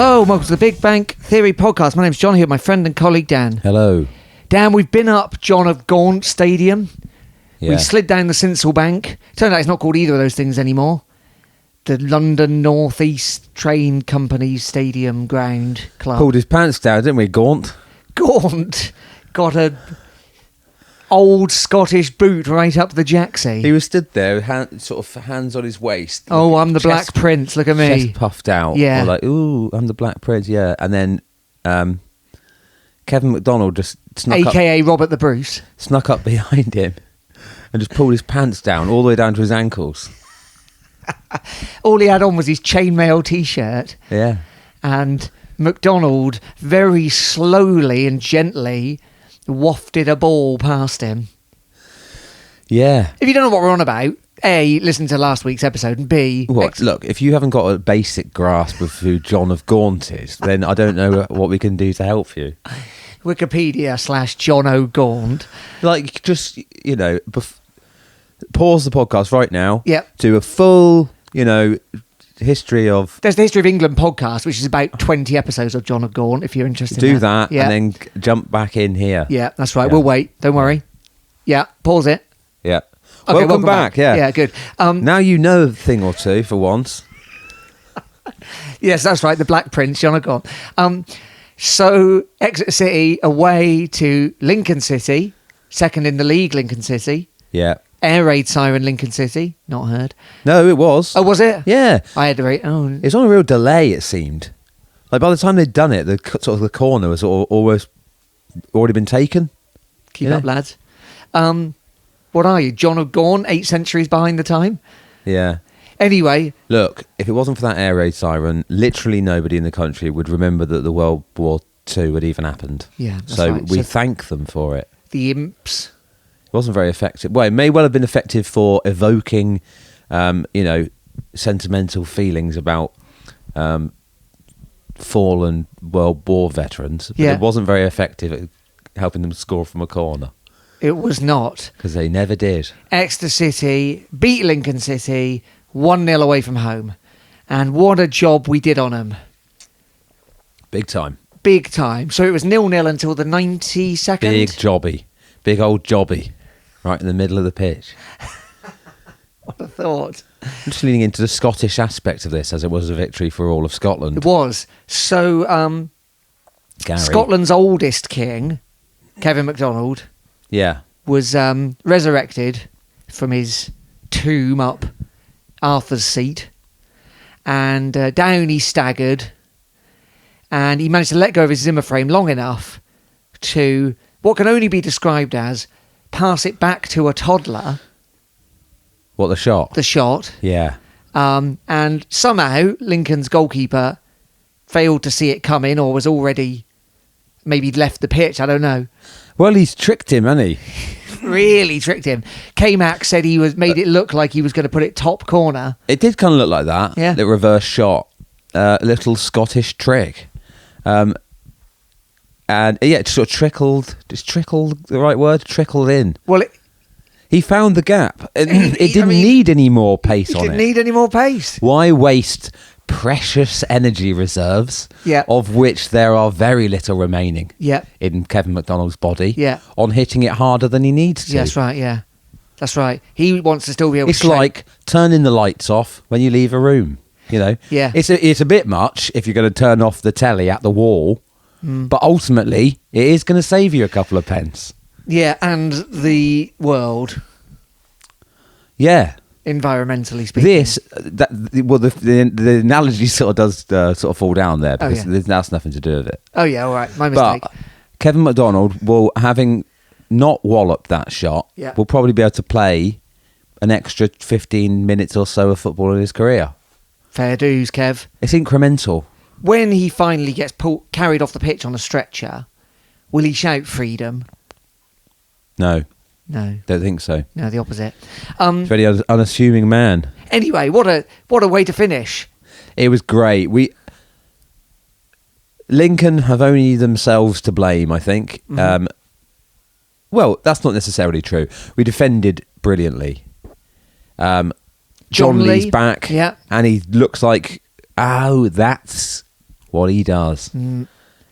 Hello, welcome to the Big Bank Theory podcast. My name's John here with my friend and colleague Dan. Hello. Dan, we've been up John of Gaunt Stadium. Yeah. We slid down the Sinsel Bank. Turned out it's not called either of those things anymore. The London North East Train Company Stadium Ground Club. Pulled his pants down, didn't we, Gaunt? Gaunt got a old Scottish boot right up the Jacksie. He was stood there, sort of hands on his waist. Oh, I'm the Black Prince, look at me. Chest puffed out. Yeah. Or like, ooh, I'm the Black Prince, yeah. And then Kevin McDonald just snuck AKA Robert the Bruce. up behind him and just pulled his pants down all the way down to his ankles. All he had on was his chainmail T-shirt. Yeah. And McDonald very slowly and gently wafted a ball past him. Yeah. If you don't know what we're on about, A, listen to last week's episode, and B... Look, if you haven't got a basic grasp of who John of Gaunt is, then I don't know what we can do to help you. Wikipedia/John O'Gaunt. Like, just, pause the podcast right now. Yep. Do a full, history of... There's the History of England podcast, which is about 20 episodes of John O'Gaunt, if you're interested in that. Yeah. And then jump back in here. Yeah, that's right. Yeah. We'll wait. Don't worry. Yeah, pause it. Yeah. Okay, welcome back. Yeah. Yeah, good. Now you know a thing or two for once. Yes, that's right. The Black Prince, John O'Gaunt. So, Exeter City away to Lincoln City, second in the league, Lincoln City. Yeah. Air raid siren, Lincoln City. Not heard. No, it was. Oh, was it? Yeah. I had to read. Oh, It was on a real delay, it seemed. Like, by the time they'd done it, the corner was almost already been taken. keep up, lads. What are you, John of Gaunt? 8 centuries behind the time. Yeah. Anyway, Look, if it wasn't for that air raid siren, literally nobody in the country would remember that the World War II had even happened. Yeah, that's so right. we So- thank them for it. the imps. It wasn't very effective. Well, it may well have been effective for evoking, sentimental feelings about fallen World War veterans. But Yeah. it wasn't very effective at helping them score from a corner. It was not. Because they never did. Exeter City beat Lincoln City 1-0 away from home. And what a job we did on them. Big time. Big time. So it was 0-0 until the 92nd. Big jobby. Big old jobby. Right in the middle of the pitch. What a thought. I'm just leaning into the Scottish aspect of this as it was a victory for all of Scotland. It was. So Gary. Scotland's oldest king, Kevin McDonald, Yeah. was resurrected from his tomb up Arthur's Seat, and down he staggered, and he managed to let go of his Zimmer frame long enough to what can only be described as pass it back to a toddler, What, the shot? the shot, Yeah. and somehow Lincoln's goalkeeper failed to see it coming, or was already maybe left the pitch, I don't know. Well, he's tricked him, hasn't he? Really tricked him. K-Mac said he made it look like he was going to put it top corner. It did kind of look like that. Yeah. The reverse shot. A little Scottish trick. And yeah, it sort of trickled. Is trickled the right word? Trickled in. Well, He found the gap. It I didn't mean, need any more pace he on didn't it. need any more pace. Why waste precious energy reserves, Yeah. of which there are very little remaining Yeah. in Kevin McDonald's body, Yeah. on hitting it harder than he needs to? Yeah, that's right, yeah. That's right. He wants to still be able It's to... like turning the lights off when you leave a room, Yeah. It's a bit much if you're going to turn off the telly at the wall, but ultimately it is going to save you a couple of pence. Yeah, and the world, Yeah. environmentally speaking. The analogy sort of does sort of fall down there because that's nothing to do with it. Oh, yeah, all right. My mistake. But Kevin McDonald will, having not walloped that shot, Yeah. will probably be able to play an extra 15 minutes or so of football in his career. Fair dues, Kev. It's incremental. When he finally gets carried off the pitch on a stretcher, will he shout freedom? No, No. don't think so. No, the opposite. Very unassuming man. Anyway, what a way to finish. It was great. Lincoln have only themselves to blame, I think. Mm-hmm. Well, that's not necessarily true. We defended brilliantly. John John Lee's Lee, back, yeah. and he looks like, that's what he does.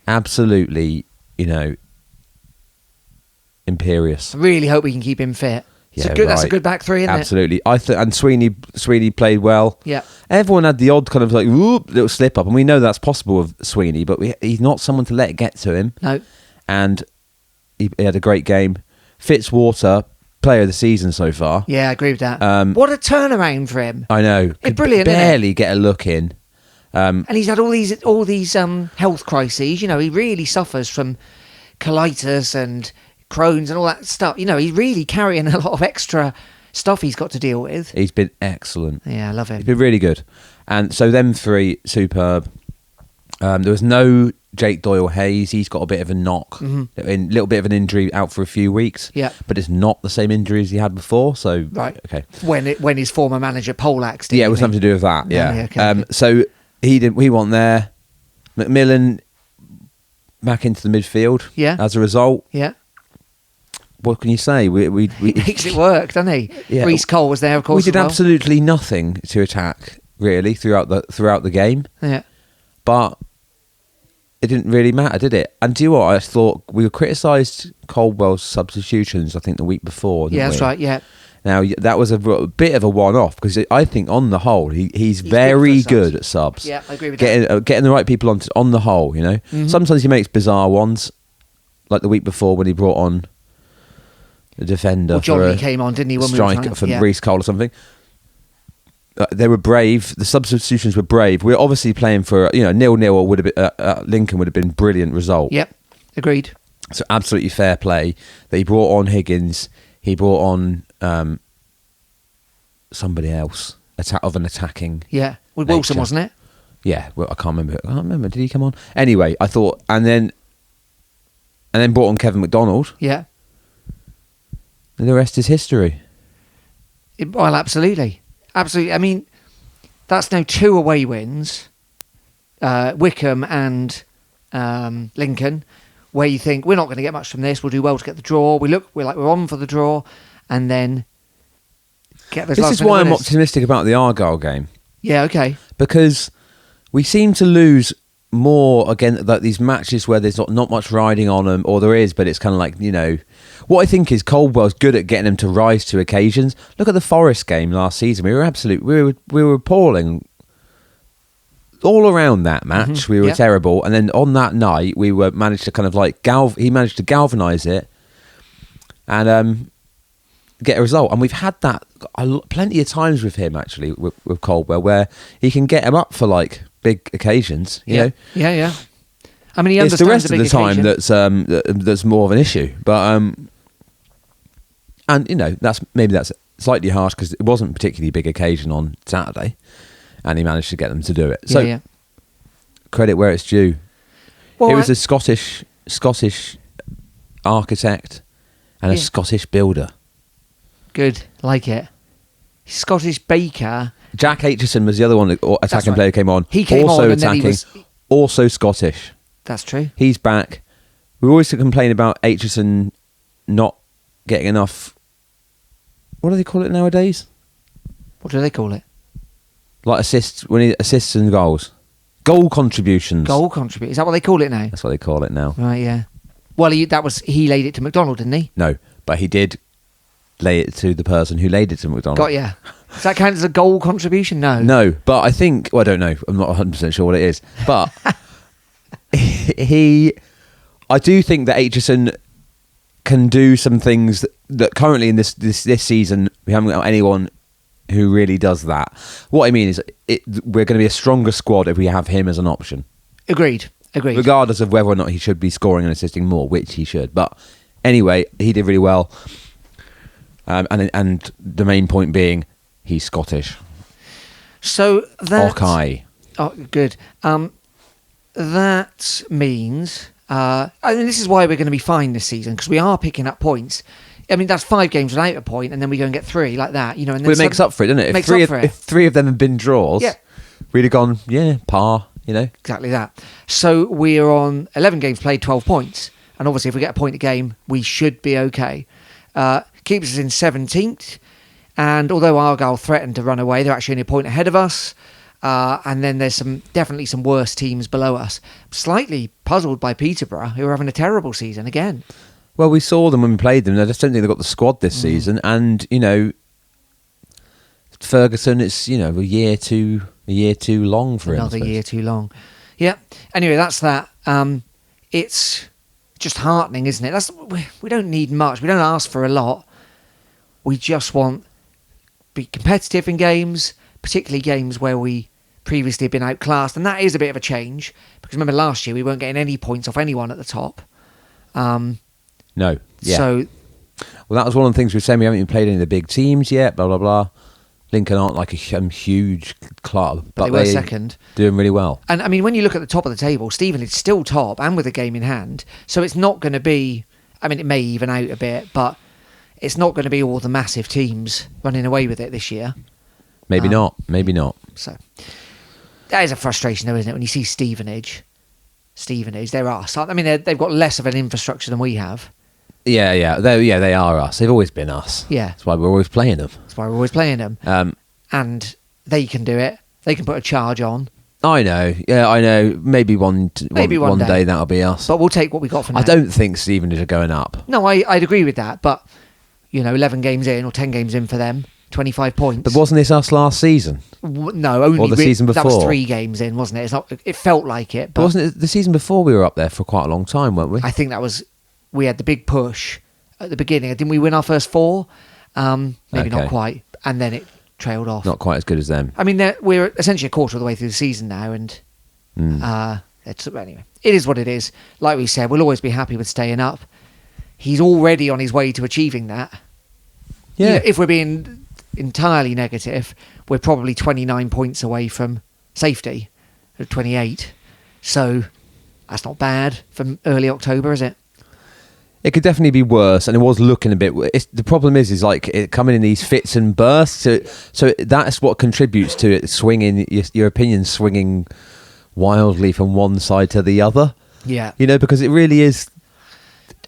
Absolutely, imperious. I really hope we can keep him fit. Yeah, That's a good back three, isn't Absolutely. And Sweeney played well. Yeah. Everyone had the odd kind of like whoop, little slip up, and we know that's possible with Sweeney, but he's not someone to let it get to him. No. And he had a great game. Fitzwater, player of the season so far. Yeah, I agree with that. What a turnaround for him. I know. It's brilliant, barely isn't it? get a look in. And he's had all these health crises. He really suffers from colitis and Crohn's and all that stuff. He's really carrying a lot of extra stuff he's got to deal with. He's been excellent. Yeah, I love him. He's been really good. And so them three, superb. There was no Jake Doyle-Hayes. He's got a bit of a knock, a little bit of an injury, out for a few weeks. Yeah, but it's not the same injury as he had before. So right, okay. When his former manager Polax did. Yeah, it was something to do with that. Yeah. Okay. So we won there. McMillan back into the midfield. Yeah. As a result. Yeah. What can you say? We he makes it work, doesn't he? Yeah. Reece Cole was there, of course. We did as well. absolutely nothing to attack really throughout the game. Yeah. But it didn't really matter, did it? And do you know what? I thought we were criticised Caldwell's substitutions, I think, the week before. Yeah, that's right, yeah. Now, that was a bit of a one-off because I think on the whole, he's very good at subs. Yeah, I agree with that. Getting the right people on the whole, Mm-hmm. Sometimes he makes bizarre ones, like the week before when he brought on the defender. Well, Johnny came on, didn't he? When striker for Reece Cole or something. They were brave. The substitutions were brave. We were obviously playing for 0-0 or would have been Lincoln would have been brilliant result. Yep, agreed. So absolutely fair play. They brought on Higgins. He brought on somebody else of an attacking. Yeah, with Wilson, nature. wasn't it? Yeah, well, I can't remember. Did he come on? Anyway, I thought, and then brought on Kevin McDonald. Yeah. And the rest is history. Well, absolutely. Absolutely. I mean, that's now 2 away wins, Wickham and Lincoln, where you think we're not going to get much from this. We'll do well to get the draw. We're on for the draw, and then get those. This is why I'm optimistic about the Argyle game. Yeah. Okay. Because we seem to lose more again, like these matches where there's not much riding on them, or there is, but it's kind of like what I think is Caldwell's good at getting them to rise to occasions. Look at the Forest game last season. We were appalling all around that match. Mm-hmm. We were terrible, and then on that night we managed to kind of like he managed to galvanise it and get a result. And we've had that plenty of times with him actually with Caldwell, where he can get him up for like big occasions. You know? Yeah. I mean, he it's understands the rest of the occasion. time that's more of an issue, but and that's slightly harsh because it wasn't a particularly big occasion on Saturday, and he managed to get them to do it. So credit where it's due. Well, it was a Scottish architect and a Scottish builder. Good, like it. Scottish baker. Jack Aitchison was the other one attacking player came on. He came also on and attacking, then he was also Scottish. That's true. He's back. We always complain about Aitchison not getting enough. What do they call it nowadays? What do they call it? Like assists and goals. Goal contributions. Goal contribute. Is that what they call it now? That's what they call it now. Right, yeah. Well, he laid it to McDonald, didn't he? No, but he did lay it to the person who laid it to McDonald. Got ya. Does that count as a goal contribution? No. No, but I think... Well, I don't know. I'm not 100% sure what it is. But I do think that Aitchison can do some things that currently in this season, we haven't got anyone who really does that. What I mean is we're going to be a stronger squad if we have him as an option. Agreed. Regardless of whether or not he should be scoring and assisting more, which he should. But anyway, he did really well. And the main point being, he's Scottish. So that... Okay. Oh, good. That means... I mean, this is why we're going to be fine this season, because we are picking up points. I mean, that's 5 games without a point, and then we go and get 3 like that. And then it makes up for it, doesn't it? If 3 of them have been draws, we'd have gone, par, Exactly that. So we're on 11 games played, 12 points. And obviously, if we get a point a game, we should be okay. Keeps us in 17th. And although Argyle threatened to run away, they're actually only a point ahead of us. And then there's definitely some worse teams below us. Slightly puzzled by Peterborough, who are having a terrible season again. Well, we saw them when we played them. I just don't think they've got the squad this season. And, Ferguson, it's, a year too long for him. Another year too long. Yeah. Anyway, that's that. It's just heartening, isn't it? We don't need much. We don't ask for a lot. We just want to be competitive in games, particularly games where we previously have been outclassed. And that is a bit of a change, because remember last year we weren't getting any points off anyone at the top. No. Yeah. So, well, that was one of the things we were saying. We haven't even played any of the big teams yet, blah, blah, blah. Lincoln aren't like a huge club, but they were second. Doing really well. And I mean, when you look at the top of the table, Stevenage is still top and with a game in hand. So it's not going to be, I mean, it may even out a bit, but it's not going to be all the massive teams running away with it this year. Maybe not. So that is a frustration, though, isn't it? When you see Stevenage, they're us. I mean, they've got less of an infrastructure than we have. Yeah. They are us. They've always been us. Yeah. That's why we're always playing them. And they can do it. They can put a charge on. I know. Yeah, I know. Maybe one day that'll be us. But we'll take what we got for now. I don't think Stevenage are going up. No, I'd agree with that. But, 11 games in or 10 games in for them, 25 points. But wasn't this us last season? No, only or the season before. That was 3 games in, wasn't it? It felt like it. But wasn't it the season before we were up there for quite a long time, weren't we? I think we had the big push at the beginning. Didn't we win our first 4? Maybe not quite. And then it trailed off. Not quite as good as them. I mean, we're essentially a quarter of the way through the season now, and anyway, it is what it is. Like we said, we'll always be happy with staying up. He's already on his way to achieving that. Yeah. If we're being entirely negative, we're probably 29 points away from safety, 28. So that's not bad from early October, is it? It could definitely be worse, and it was looking a bit. The problem is like it coming in these fits and bursts. So that's what contributes to it swinging. Your opinion swinging wildly from one side to the other. Yeah, because it really is.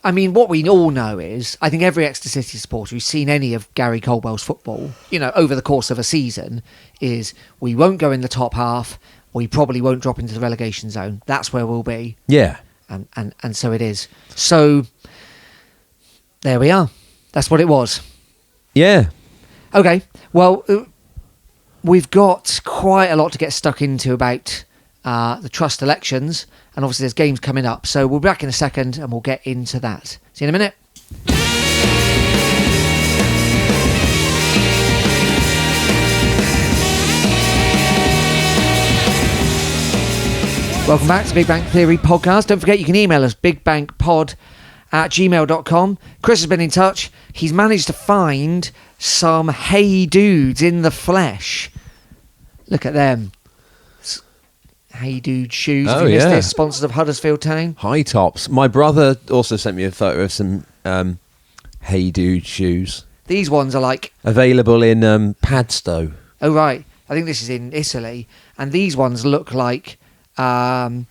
I mean, what we all know is, I think every Exeter City supporter who's seen any of Gary Coldwell's football, over the course of a season, is we won't go in the top half. We probably won't drop into the relegation zone. That's where we'll be. Yeah, and so it is. So. There we are. That's what it was. Yeah. Okay. Well, we've got quite a lot to get stuck into about the trust elections, and obviously there's games coming up. So we'll be back in a second and we'll get into that. See you in a minute. Welcome back to Big Bang Theory podcast. Don't forget you can email us bigbankpod@gmail.com. Chris has been in touch. He's managed to find some Hey Dudes in the flesh. Look at them. Hey Dude shoes. Oh, if you missed yeah. this, sponsors of Huddersfield Town. High tops. My brother also sent me a photo of some Hey Dude shoes. These ones are like... Available in Padstow. Oh, right. I think this is in Italy. And these ones look like a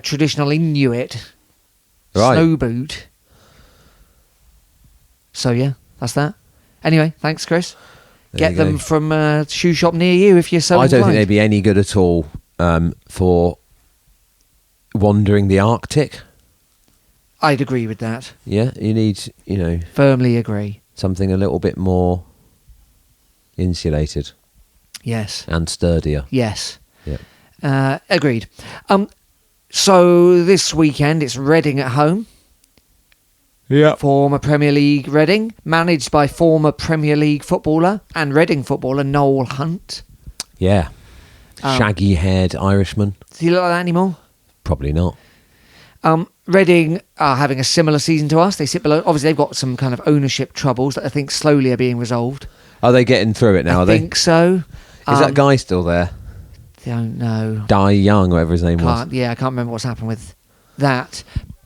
traditional Inuit snow boot. So, yeah, that's that. Anyway, thanks, Chris. Get them from a shoe shop near you if you're so inclined. I don't think they'd be any good at all for wandering the Arctic. I'd agree with that. Yeah, you need, Firmly agree. something a little bit more insulated. Yes. And sturdier. Yes. Yeah. Agreed. So this weekend it's Reading at home. Yeah. Former Premier League Reading, managed by former Premier League footballer and Reading footballer Noel Hunt. Yeah. Shaggy-haired Irishman. Does he look like that anymore? Probably not. Reading are having a similar season to us. They sit below. Obviously, they've got some kind of ownership troubles that I think slowly are being resolved. Are they getting through it now? I think so. Is that guy still there? Don't know. Di Young, whatever his name was. Yeah, I can't remember what's happened with that.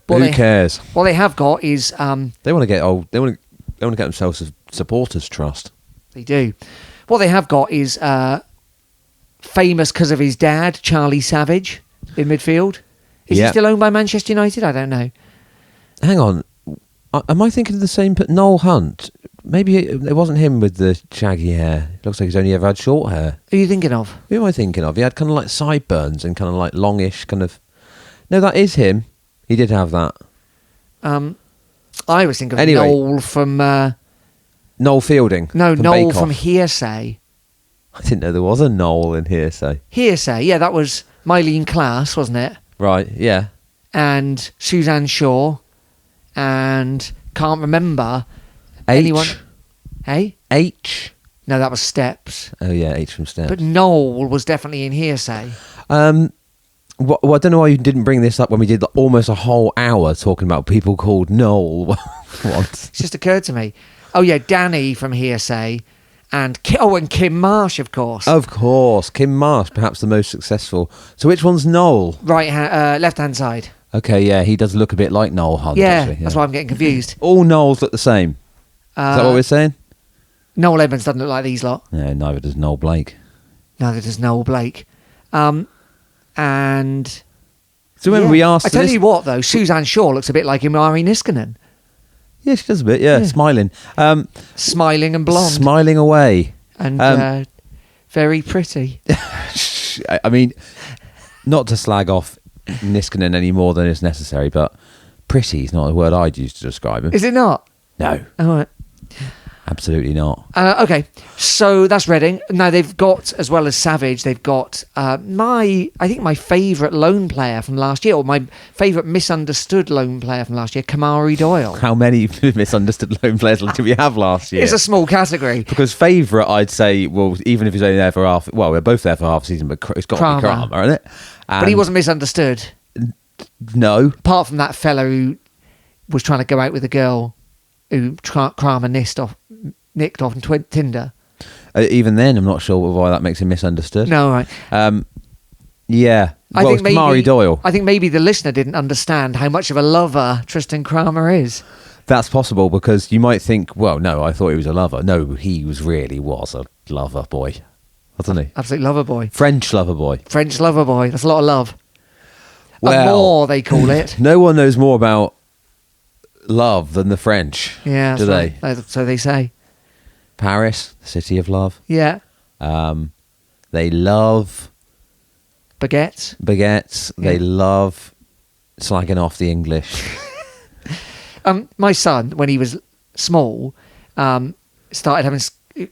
Who cares? What they have got is they want to get old. They want to get themselves a supporters trust. They do. What they have got is famous because of his dad, Charlie Savage, in midfield. Is he still owned by Manchester United? I don't know. Hang on. Am I thinking of the same? Noel Hunt, Maybe it wasn't him with the shaggy hair. It looks like he's only ever had short hair. Who are you thinking of? Who am I thinking of? He had kind of like sideburns and kind of like longish kind of... No, that is him. He did have that. I was thinking of Anyway. Noel from... Noel Fielding. no, from Noel Bake from Off. Hearsay. I didn't know there was a Noel in Hearsay. Hearsay, yeah, that was Mylene Class, wasn't it? Right, yeah. And Suzanne Shaw. And can't remember anyone... Hey? H. No, that was Steps. Oh, yeah, H from Steps. But Noel was definitely in Hearsay. Well, I don't know why you didn't bring this up when we did almost a whole hour talking about people called Noel once. It's just occurred to me. Oh, yeah, Danny from Hearsay. And and Kim Marsh, of course. Of course, Kim Marsh, perhaps the most successful. So which one's Noel? Left-hand side. Okay, yeah, he does look a bit like Noel Hunt, Yeah, actually. that's why I'm getting confused. All Noels look the same. Is that what we're saying? Noel Evans doesn't look like these lot. No, neither does Noel Blake. Neither does Noel Blake. And... So when we asked... I tell you what, though, Suzanne Shaw looks a bit like Imari Niskanen. Yeah, she does a bit, yeah. Smiling. Smiling and blonde. Smiling away. And very pretty. I mean, not to slag off Niskanen any more than is necessary, but pretty is not a word I'd use to describe him. Is it not? No, All right. absolutely not. Okay, so that's Reading. Now they've got, as well as Savage, they've got I think my favourite loan player from last year, or my favourite misunderstood loan player from last year, Kamari Doyle. How many misunderstood loan players did we have last year? It's a small category. Because favourite, I'd say, well, even if he's only there for half... Well, we're both there for half a season, but it's got to be Kramer, isn't it? But he wasn't misunderstood. No. Apart from that fellow who was trying to go out with a girl who Kramer nicked off on Tinder. Even then, I'm not sure why that makes him misunderstood. No, right. Yeah. I Well, think it's Kamari Doyle. I think maybe the listener didn't understand how much of a lover Tristan Kramer is. That's possible, because you might think, well, no, I thought he was a lover. No, he really was a lover boy, wasn't he? Absolute lover boy. French lover boy. French lover boy. That's a lot of love. Well, Amour, they call it. No one knows more about love than the French. Yeah, do that's they? right. So they say. Paris, the city of love. Yeah. They love Baguettes. baguettes. Yeah. They love slagging off the English. My son, when he was small, started having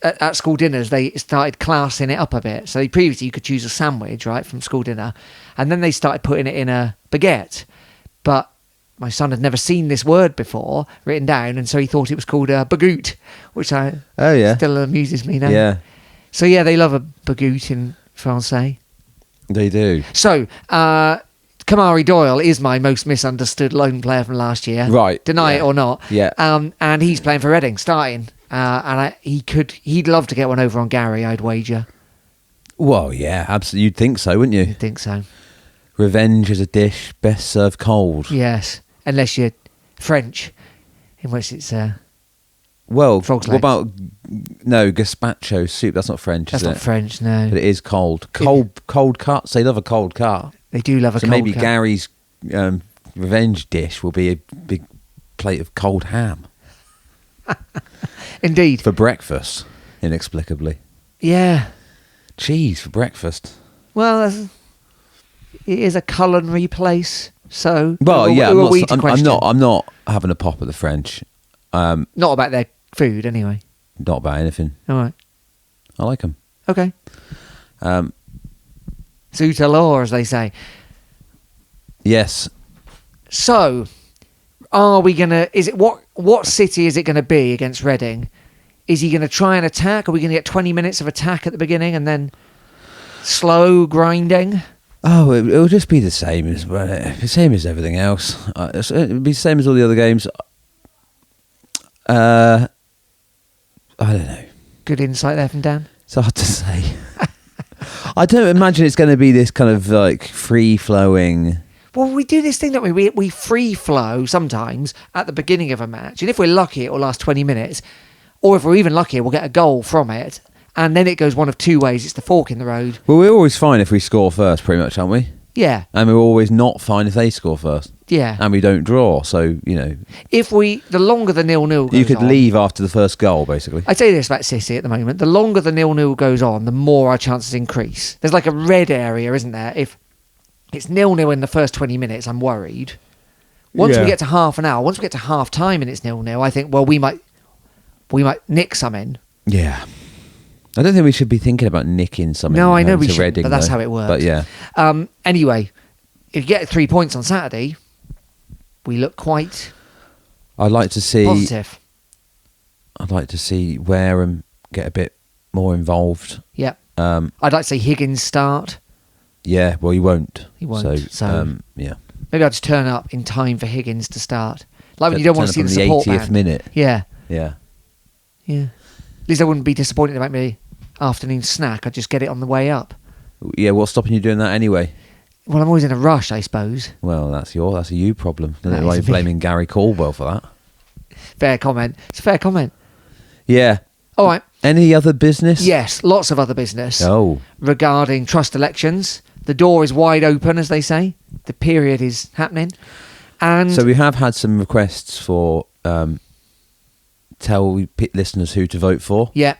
at school dinners. They started classing it up a bit. So previously you could choose a sandwich, right, from school dinner, and then they started putting it in a baguette. But my son had never seen this word before written down, and so he thought it was called a bagout, which still amuses me now. Yeah, So yeah, they love a bagout in Francais. they do. So Kamari Doyle is my most misunderstood loan player from last year. Right. Deny Yeah. it or not. Yeah. And he's playing for Reading, starting. And he'd love to get one over on Gary, I'd wager. Well, yeah, absolutely. You'd think so, wouldn't you? I think so. Revenge is a dish best served cold. Yes. Unless you're French, in which it's... Well, Frog's what legs. about gazpacho soup? That's not French, That's is not it? French, no. But it is cold. Cold cuts. They love a cold cut. They do love a So cold maybe cut. Gary's revenge dish will be a big plate of cold ham Indeed. for breakfast, inexplicably. Yeah. Cheese for breakfast. Well, it is a culinary place, so... Well, yeah, who are we to I'm question? not having a pop at the French. Not about their food, anyway. Not about anything. All right. I like them. Okay. Zut alors, as they say. Yes. So, are we going to... What city is it going to be against Reading? Is he going to try and attack? Are we going to get 20 minutes of attack at the beginning and then slow grinding? Oh, it'll just be the same as the same as everything else. It'll be the same as all the other games. I don't know. Good insight there from Dan. It's hard to say. I don't imagine it's going to be this kind of like free flowing. Well, we do this thing, don't we? We free flow sometimes at the beginning of a match. And if we're lucky, it will last 20 minutes. Or if we're even luckier, we'll get a goal from it. And then it goes one of two ways. It's the fork in the road. Well, we're always fine if we score first, pretty much, aren't we? Yeah. And we're always not fine if they score first. Yeah. And we don't draw. So, The longer the 0-0 goes you could on, leave after the first goal, basically. I'd say this about City at the moment. The longer the 0-0 goes on, the more our chances increase. There's like a red area, isn't there? If it's 0-0 in the first 20 minutes, I'm worried. Once we get to half an hour, once we get to half time and it's 0-0, I think, well, we might nick something. Yeah. I don't think we should be thinking about nicking something. No, I know we should, but that's how it works. But yeah. Anyway, if you get 3 points on Saturday, we look quite I'd like to see positive. I'd like to see Wareham get a bit more involved. Yeah. I'd like to see Higgins start. Yeah, well, he won't. He won't. So yeah. maybe I'll just turn up in time for Higgins to start. Like when you don't want to see the support 80th man. minute. Yeah. Yeah. Yeah. At least I wouldn't be disappointed about my afternoon snack. I'd just get it on the way up. Yeah, what's stopping you doing that anyway? Well, I'm always in a rush, I suppose. Well, that's a you problem. I don't That know why is you're a bit- blaming Gary Caldwell for that. Fair comment. It's a fair comment. Yeah. All right. Any other business? Yes, lots of other business Oh. regarding trust elections. The door is wide open, as they say. The period is happening. And So we have had some requests for tell listeners who to vote for. yeah.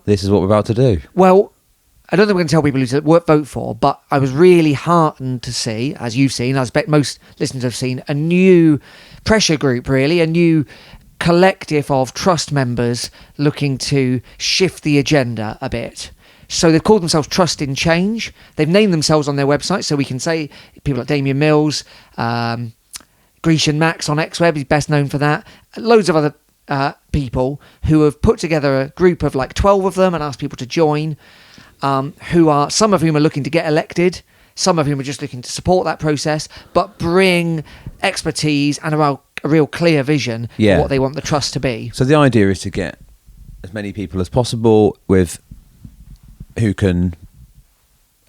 This is what we're about to do. Well, I don't think we're going to tell people who to vote for, but I was really heartened to see, as you've seen, I expect most listeners have seen, a new pressure group, really, a new collective of trust members looking to shift the agenda a bit. So they've called themselves Trust in Change. They've named themselves on their website, so we can say people like Damien Mills, Grecian Max on XWeb, he's best known for that. Loads of other people who have put together a group of like 12 of them and asked people to join, some of whom are looking to get elected, some of whom are just looking to support that process, but bring expertise and a real clear vision of what they want the trust to be. So the idea is to get as many people as possible who can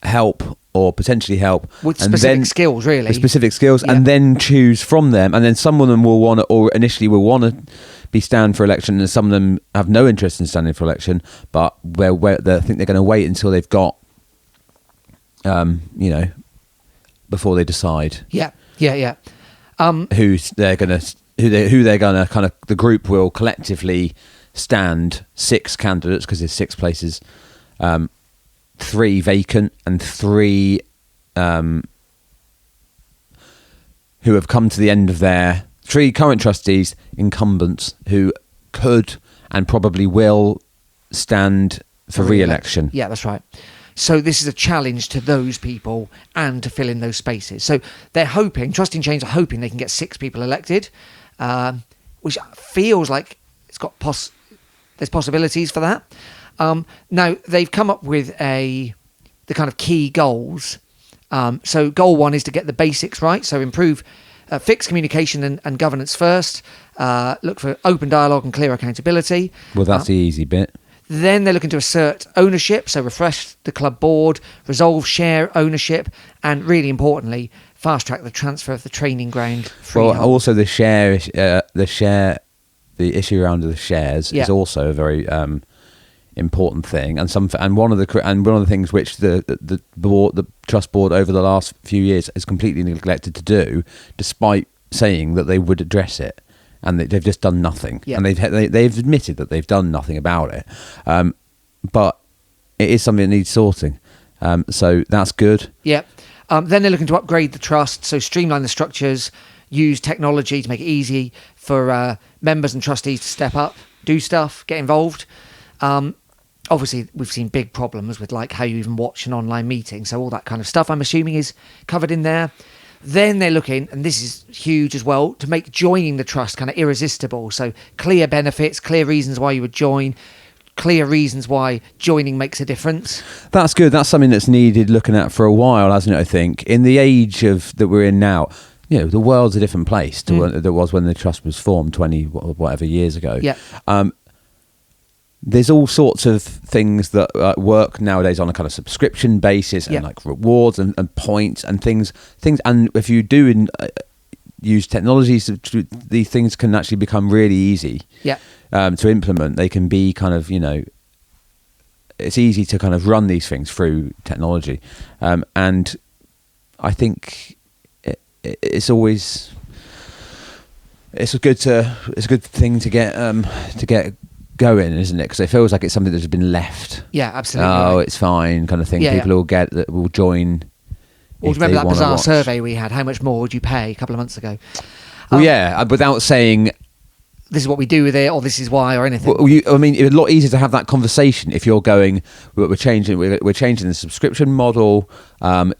help or potentially help With and specific then- skills, really. with specific skills, Yeah. and then choose from them. And then some of them will want to, or initially will want to be stand for election, and some of them have no interest in standing for election, but where they think they're going to wait until they've got, before they decide Yeah. who they're going to kind of, the group will collectively stand 6 candidates because there's 6 places, 3 vacant and 3 who have come to the end of their 3 current trustees, incumbents who could and probably will stand for re-election. Yeah, that's right. So this is a challenge to those people and to fill in those spaces. So they're hoping, Trust in Change are hoping they can get 6 people elected, which feels like it's got there's possibilities for that. Now, they've come up with the kind of key goals. So goal 1 is to get the basics right. So improve, fix communication and governance first. Look for open dialogue and clear accountability. Well, that's the easy bit. Then they're looking to assert ownership, so refresh the club board, resolve share ownership, and really importantly, fast track the transfer of the training ground freehold. Well, also the issue around the shares is also a very important thing, and one of the things which the trust board over the last few years has completely neglected to do, despite saying that they would address it. And they've just done nothing, and they've admitted that they've done nothing about it. But it is something that needs sorting. So that's good. Yeah. Then they're looking to upgrade the trust, so streamline the structures, use technology to make it easy for members and trustees to step up, do stuff, get involved. Obviously, we've seen big problems with like how you even watch an online meeting, so all that kind of stuff I'm assuming is covered in there. Then they're looking, and this is huge as well, to make joining the trust kind of irresistible. So clear benefits, clear reasons why you would join, clear reasons why joining makes a difference. That's good. That's something that's needed looking at for a while, hasn't it, I think? In the age that we're in now, the world's a different place to what it was when the trust was formed 20 whatever years ago. Yeah. There's all sorts of things that work nowadays on a kind of subscription basis and like rewards and points and things. And if you do use technologies, these things can actually become really easy to implement. They can be kind of, it's easy to kind of run these things through technology. And I think it's always it's a good thing to get going, isn't it? Because it feels like it's something that's been left. Yeah, absolutely. Oh, right. it's fine, kind of thing. Yeah, People will get that, will join. Well, if remember they that wanna bizarre watch. survey we had? How much more would you pay a couple of months ago? Well, yeah, without saying. This is what we do with it, or this is why, or anything. Well, I mean, it's a lot easier to have that conversation if you're going. We're changing the subscription model.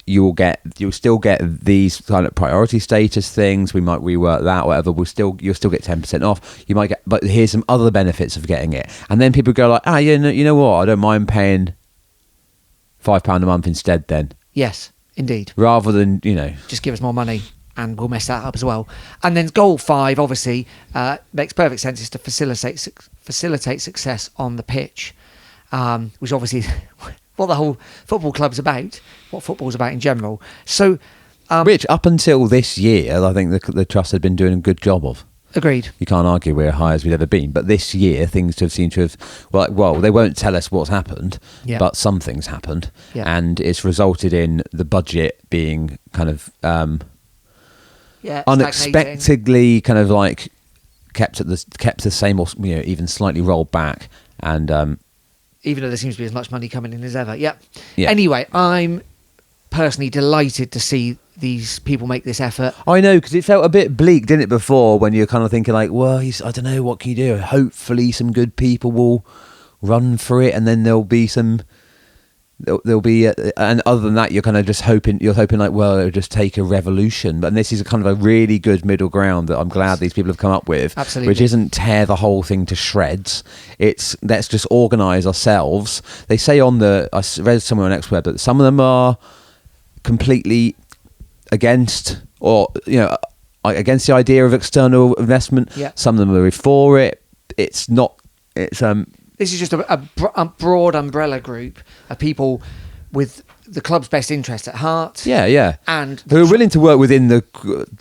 You'll still get these kind of priority status things. We might rework that, whatever. You'll still get 10% off. You might get, but here's some other benefits of getting it. And then people go like, you know what? I don't mind paying £5 a month instead. Then Yes, indeed. rather than Just give us more money, and we'll mess that up as well. And then goal 5, obviously, makes perfect sense, is to facilitate success on the pitch, which obviously is what the whole football club's about, what football's about in general. So, which up until this year, I think the trust had been doing a good job of. agreed. You can't argue we're as high as we've ever been, but this year things seem to have well, they won't tell us what's happened, Yeah. but something's happened, Yeah. and it's resulted in the budget being kind of Yeah, stagnating. unexpectedly kind of like kept the same, or even slightly rolled back, and Even though there seems to be as much money coming in as ever. Yeah. Yeah. Anyway, I'm personally delighted to see these people make this effort. I know, because it felt a bit bleak, didn't it, before, when you're kind of thinking like, well, I don't know, what can you do? Hopefully some good people will run for it, and then there'll be and other than that, you're kind of just hoping like, well, it'll just take a revolution. But this is a kind of a really good middle ground that I'm glad these people have come up with. Absolutely. Which isn't tear the whole thing to shreds. It's let's just organise ourselves. They say I read somewhere on Xweb that some of them are completely against, or against the idea of external investment. Yeah. Some of them are for it. It's not. It's This is just a broad umbrella group of people with the club's best interest at heart. Yeah. And who are willing to work within the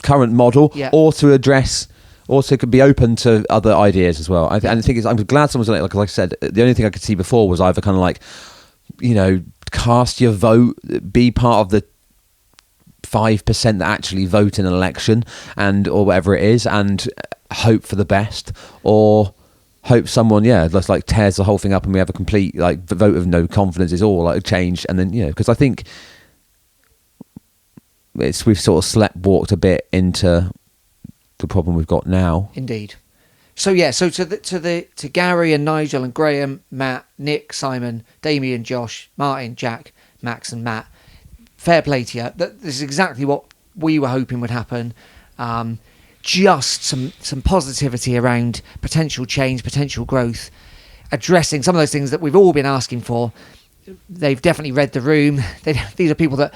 current model, Yeah. or to address, also could be open to other ideas as well. And the thing is, I'm glad someone's like I said, the only thing I could see before was either kind of like, cast your vote, be part of the 5% that actually vote in an election, or whatever it is, and hope for the best, or hope someone just like tears the whole thing up and we have a complete like vote of no confidence is all like changed. And then because I think we've sort of sleptwalked a bit into the problem we've got now. Indeed. So to Gary and Nigel and Graham, Matt, Nick, Simon, Damien, Josh, Martin, Jack, Max and Matt, fair play to you. This is exactly what we were hoping would happen. Just some positivity around potential change, potential growth, addressing some of those things that we've all been asking for. They've definitely read the room. These are people that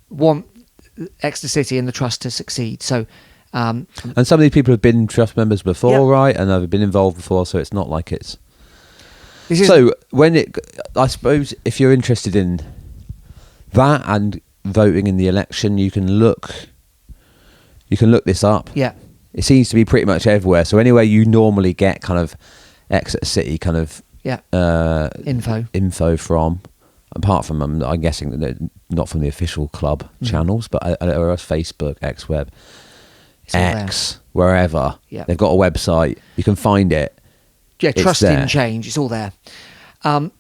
want Exeter City and the trust to succeed. So, and some of these people have been trust members before, Yep. right? And have been involved before, so it's not like it's. this is So I suppose if you're interested in that and voting in the election, you can look this up. yeah, It seems to be pretty much everywhere. So anywhere you normally get kind of Exeter City kind of info from, apart from I'm guessing that they're not from the official club channels, but or else Facebook, Xweb, It's all X, wherever. Yeah. They've got a website. You can find it. Yeah, It's trust there. in change. It's all there. I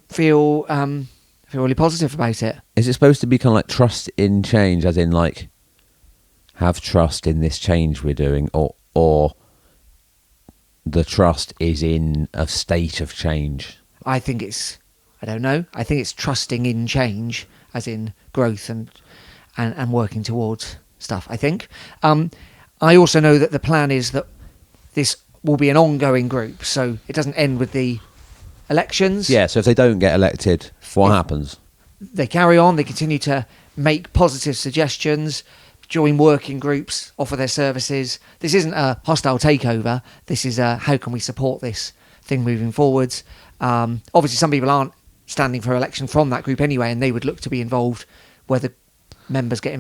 feel really positive about it. Is it supposed to be kind of like trust in change, as in like have trust in this change we're doing, or the trust is in a state of change? I think I don't know. I think it's trusting in change, as in growth and working towards stuff, I think. I also know that the plan is that this will be an ongoing group, so it doesn't end with the elections. Yeah, so if they don't get elected, what happens? They carry on, they continue to make positive suggestions, join working groups, offer their services. This isn't a hostile takeover. This is how can we support this thing moving forwards. Obviously, some people aren't standing for election from that group anyway, and they would look to be involved whether members get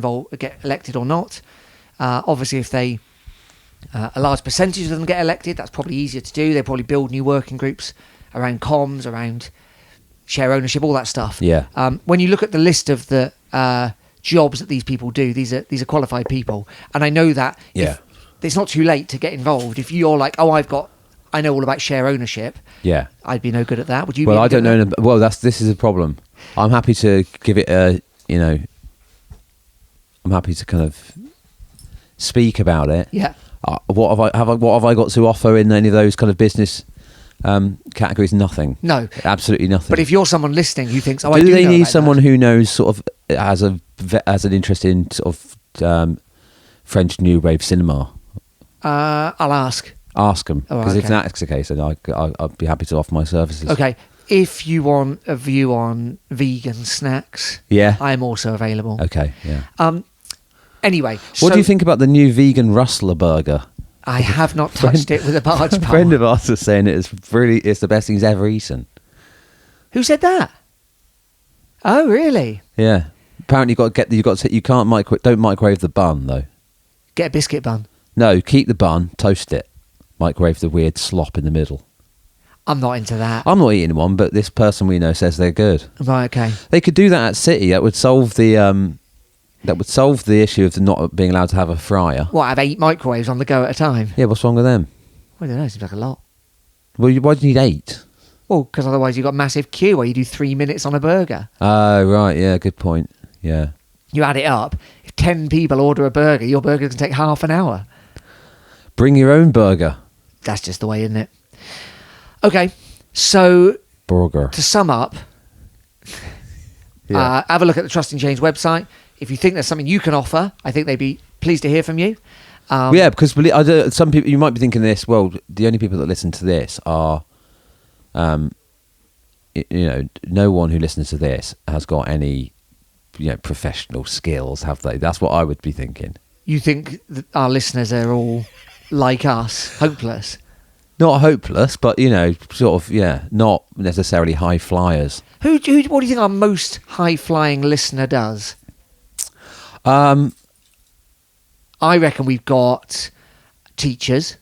elected or not. Obviously, if a large percentage of them get elected, that's probably easier to do. They probably build new working groups around comms, around share ownership, all that stuff. Yeah. When you look at the list of the jobs that these people do. These are qualified people, and I know that Yeah. it's not too late to get involved. If you're like, oh, I know all about share ownership. Yeah. I'd be no good at that. Would you? Well, be I don't know. That? Well, this is a problem. I'm happy to give it a, I'm happy to kind of speak about it. Yeah. What have I got to offer in any of those kind of business categories? Nothing. No. Absolutely nothing. But if you're someone listening who thinks, oh, do they know need about someone that. who knows sort of has an interest in sort of French New Wave cinema? I'll ask. Ask them, Oh, because if okay. that's the case, then I'd be happy to offer my services. Okay. If you want a view on vegan snacks, Yeah. I'm also available. Okay. Yeah. Anyway, What do you think about the new vegan Rustler burger? I have not touched it with a barge A pole. friend of ours was saying it's the best thing he's ever eaten. Who said that? Oh, really? Yeah. Apparently, you can't don't microwave the bun though. Get a biscuit bun. No, keep the bun, toast it, microwave the weird slop in the middle. I'm not into that. I'm not eating one, but this person we know says they're good. Right, okay. They could do that at City. That would solve the issue of not being allowed to have a fryer. What, have 8 microwaves on the go at a time? Yeah, what's wrong with them? I don't know, seems like a lot. Well, why do you need 8? Well, because otherwise you've got a massive queue where you do 3 minutes on a burger. Oh, right, yeah, good point. Yeah. You add it up. If 10 people order a burger, your burger can take half an hour. Bring your own burger. That's just the way, isn't it? Okay, so Burger. to sum up, have a look at the Trust and Change website. If you think there's something you can offer, I think they'd be pleased to hear from you. Yeah, because some people, you might be thinking this, well, the only people that listen to this are, no one who listens to this has got any, professional skills, have they? That's what I would be thinking. You think that our listeners are all like us, hopeless? Not hopeless, but, not necessarily high flyers. What do you think our most high-flying listener does? I reckon we've got teachers.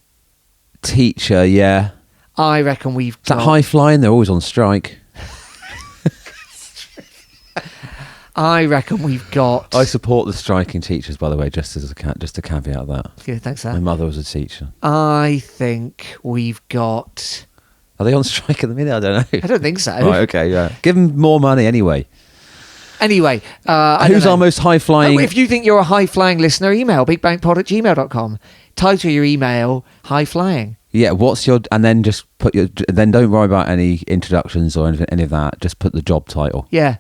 Teacher, yeah. I reckon we've Is that got... high flying? They're always on strike. I reckon we've got... I support the striking teachers, by the way, just to caveat that. Yeah, thanks, My sir. mother was a teacher. I think we've got... Are they on strike at the minute? I don't know. I don't think so. Right, okay, yeah. Give them more money anyway. Anyway, I Who's don't know. our most high-flying... If you think you're a high-flying listener, email bigbankpod@gmail.com. Title your email high-flying. Yeah, what's your... And then just put your... Then don't worry about any introductions or any of that. Just put the job title. Yeah.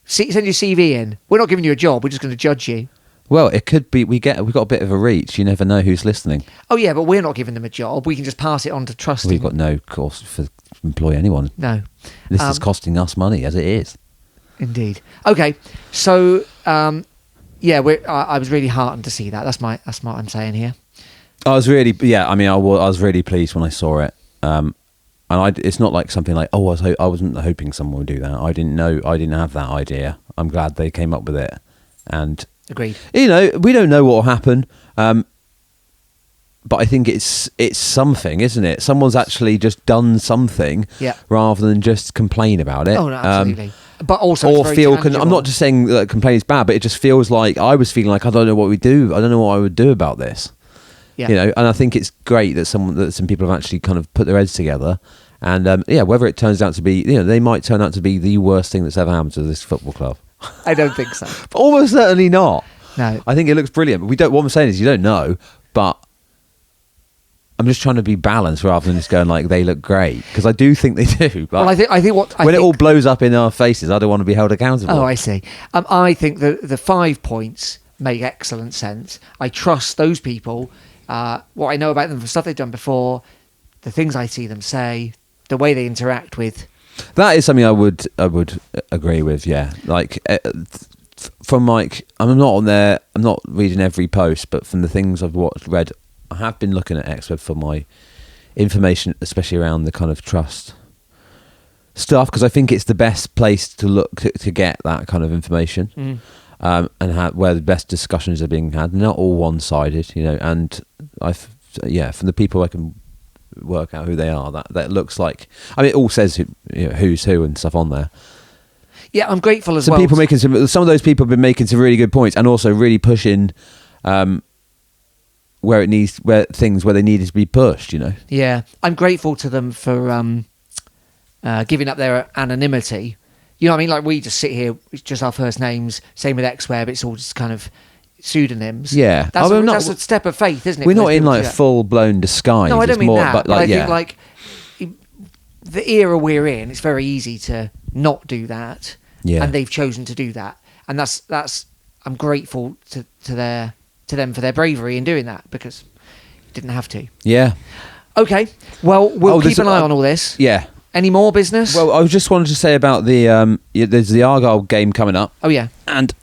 Send your CV in. We're not giving you a job. We're just going to judge you. Well, it could be... We've got a bit of a reach. You never know who's listening. Oh, yeah, but we're not giving them a job. We can just pass it on to Trust. We've got no cost to employ anyone. No. This is costing us money, as it is. Indeed. Okay, so I was really heartened to see that. That's what I'm saying here. I was really... Yeah, I mean, I was really pleased when I saw it. And it's not like something like, I wasn't hoping someone would do that. I didn't have that idea. I'm glad they came up with it. And... Agreed. we don't know what will happen, but I think it's something, isn't it? Someone's actually just done something, Yeah. rather than just complain about it. Oh, no, absolutely. But also, it's or very feel. tangible. I'm not just saying that complaining is bad, but it just feels like I was feeling like I don't know what we do. I don't know what I would do about this. Yeah. And I think it's great that some people have actually kind of put their heads together. And whether it turns out to be, they might turn out to be the worst thing that's ever happened to this football club. I don't think so. But almost certainly not. No. I think it looks brilliant. But what I'm saying is you don't know, but I'm just trying to be balanced rather than just going like they look great, because I do think they do. But Well, I think when it all blows up in our faces, I don't want to be held accountable. Oh, I see. I think the 5 points make excellent sense. I trust those people. What I know about them from stuff they've done before, the things I see them say, the way they interact with. That is something I would agree with. Yeah, like from like I'm not on there. I'm not reading every post, but from the things I've read, I have been looking at Exeter for my information, especially around the kind of trust stuff, because I think it's the best place to look to get that kind of information, and where the best discussions are being had. Not all one-sided, And from the people I can work out who they are, that looks like. I mean, it all says who's who and stuff on there. Yeah, I'm grateful as some well. people making some of those people have been making some really good points, and also really pushing where they needed to be pushed. Yeah, I'm grateful to them for giving up their anonymity. You know what I mean? Like, we just sit here, it's just our first names. Same with Xweb, it's all just kind of pseudonyms. Yeah. That's, I mean, that's a step of faith, isn't it? We're for not those in people to like do that? full blown disguise. No, I don't It's mean more, that. but I yeah. think, like, the era we're in, it's very easy to not do that. Yeah. And they've chosen to do that. And that's I'm grateful to them for their bravery in doing that, because you didn't have to. Yeah. Okay. Well, we'll keep an eye on all this. Yeah. Any more business? Well, I just wanted to say about the there's the Argyle game coming up. Oh, yeah. And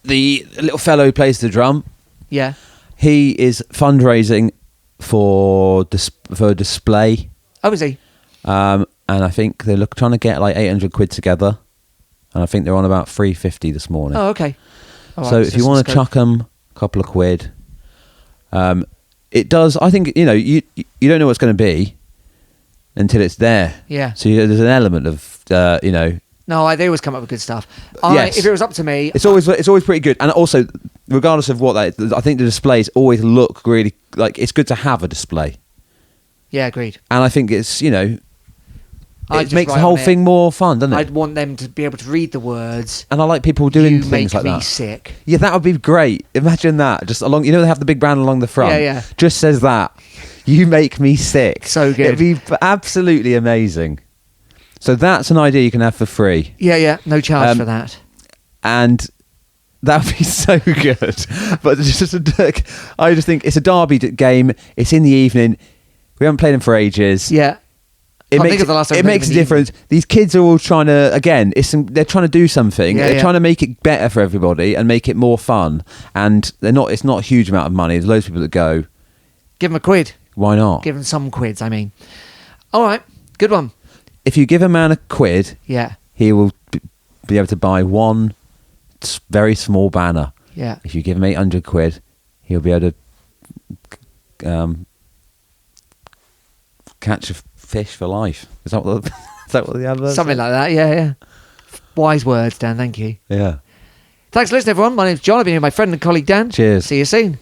the little fellow who plays the drum, Yeah. he is fundraising for display. Oh, is he? And I think they're trying to get like 800 quid together. And I think they're on about 350 this morning. Oh, okay. All So right, if you want to chuck them a couple of quid, it does. I think, you don't know what's going to be until it's there. Yeah. So there's an element of, No, they always come up with good stuff. Yes. If it was up to me... It's always pretty good. And also, regardless of what that is, I think the displays always look really, like, it's good to have a display. Yeah, agreed. And I think it's, it just makes the write whole on it, thing more fun, doesn't it? I'd want them to be able to read the words. And I like people doing You things make like me that. sick. Yeah, that would be great. Imagine that. Just along, they have the big brand along the front. Yeah, yeah. Just says that. You make me sick. So good. It'd be absolutely amazing. So that's an idea you can have for free. Yeah. No charge for that. And that would be so good. But I just think it's a derby game. It's in the evening. We haven't played them for ages. Yeah. It makes a difference. These kids are all trying to, again, they're trying to do something. Yeah, they're trying to make it better for everybody and make it more fun. And it's not a huge amount of money. There's loads of people that go. Give them a quid. Why not? Give them some quids, I mean. All right. Good one. If you give a man a quid, Yeah. he will be able to buy one very small banner. Yeah. If you give him 800 quid, he'll be able to catch a fish for life. Is that what the advert? Something like that. Yeah. Wise words, Dan. Thank you. Yeah. Thanks for listening, everyone. My name's John. I've been here with my friend and colleague Dan. Cheers. See you soon.